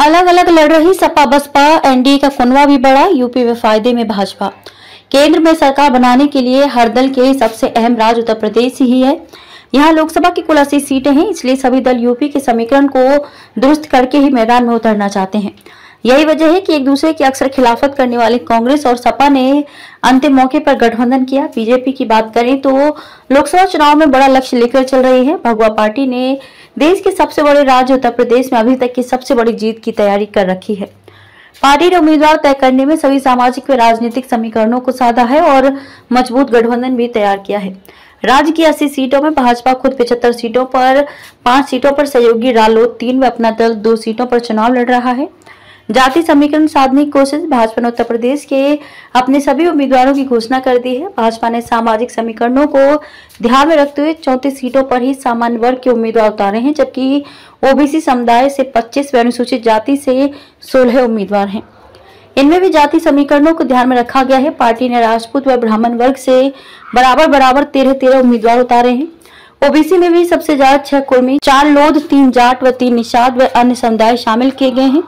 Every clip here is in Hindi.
अलग अलग लड़ रही सपा बसपा, एनडीए का कुनवा भी बढ़ा, यूपी में फायदे में भाजपा। केंद्र में सरकार बनाने के लिए हर दल के सबसे अहम राज्य उत्तर प्रदेश ही है। यहाँ लोकसभा की कुल 80 सीटें हैं, इसलिए सभी दल यूपी के समीकरण को दुरुस्त करके ही मैदान में उतरना चाहते हैं। यही वजह है कि एक दूसरे की अक्सर खिलाफत करने वाली कांग्रेस और सपा ने अंतिम मौके पर गठबंधन किया। बीजेपी की बात करें तो लोकसभा चुनाव में बड़ा लक्ष्य लेकर चल रही है। भगवा पार्टी ने देश के सबसे बड़े राज्य उत्तर प्रदेश में अभी तक की सबसे बड़ी जीत की तैयारी कर रखी है। पार्टी ने उम्मीदवार तय करने में सभी सामाजिक व राजनीतिक समीकरणों को साधा है और मजबूत गठबंधन भी तैयार किया है। राज्य की 80 सीटों में भाजपा खुद 75 सीटों पर, 5 सीटों पर सहयोगी रालोद 3 व अपना दल 2 सीटों पर चुनाव लड़ रहा है। जाति समीकरण साधने की कोशिश भाजपा ने उत्तर प्रदेश के अपने सभी उम्मीदवारों की घोषणा कर दी है। भाजपा ने सामाजिक समीकरणों को ध्यान में रखते हुए 34 सीटों पर ही सामान्य वर्ग के उम्मीदवार उतारे हैं, जबकि ओबीसी समुदाय से 25 व अनुसूचित जाति से 16 उम्मीदवार हैं। इनमें भी जाति समीकरणों को ध्यान में रखा गया है। पार्टी ने राजपूत व ब्राह्मण वर्ग से बराबर 13 उम्मीदवार उतारे हैं। ओबीसी में भी सबसे ज्यादा 6 कुर्मी, 4 लोध, 3 जाट व 3 निषाद व अन्य समुदाय शामिल किए गए हैं।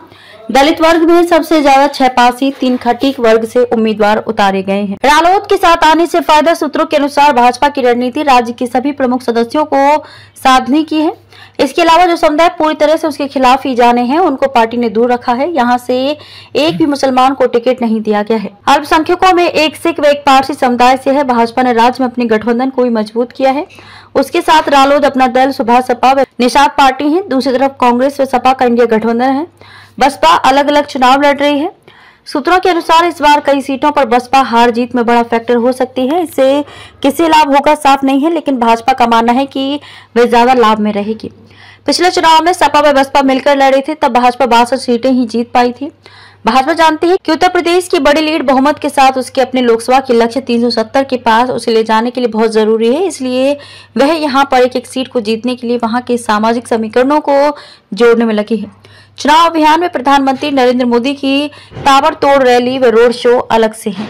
दलित वर्ग में सबसे ज्यादा 6 पासी, 3 खटीक वर्ग से उम्मीदवार उतारे गए हैं। रालोद के साथ आने से फायदा, सूत्रों के अनुसार भाजपा की रणनीति राज्य के सभी प्रमुख सदस्यों को साधने की है। इसके अलावा जो समुदाय पूरी तरह से उसके खिलाफ ही जाने हैं, उनको पार्टी ने दूर रखा है। यहाँ से एक भी मुसलमान को टिकट नहीं दिया गया है। अल्पसंख्यकों में एक सिख व एक पारसी समुदाय से है। भाजपा ने राज्य में अपने गठबंधन को भी मजबूत किया है। उसके साथ रालोद, अपना दल, सुभाष सपा व निषाद पार्टी है। दूसरी तरफ कांग्रेस व सपा का इंडिया गठबंधन है। बसपा अलग अलग चुनाव लड़ रही है। सूत्रों के अनुसार इस बार कई सीटों पर बसपा हार जीत में बड़ा फैक्टर हो सकती है। इससे किसे लाभ होगा साफ नहीं है, लेकिन भाजपा का मानना है कि वे ज्यादा लाभ में रहेगी। पिछले चुनाव में सपा व बसपा मिलकर लड़े थे, तब भाजपा 62 सीटें ही जीत पाई थी। भाजपा जानती है कि उत्तर प्रदेश की बड़ी लीड बहुमत के साथ उसके अपने लोकसभा के लक्ष्य 370 के पास उसे ले जाने के लिए बहुत जरूरी है। इसलिए वह यहाँ पर एक सीट को जीतने के लिए वहां के सामाजिक समीकरणों को जोड़ने में लगी है। चुनाव अभियान में प्रधानमंत्री नरेंद्र मोदी की ताबड़तोड़ रैली व रोड शो अलग से है।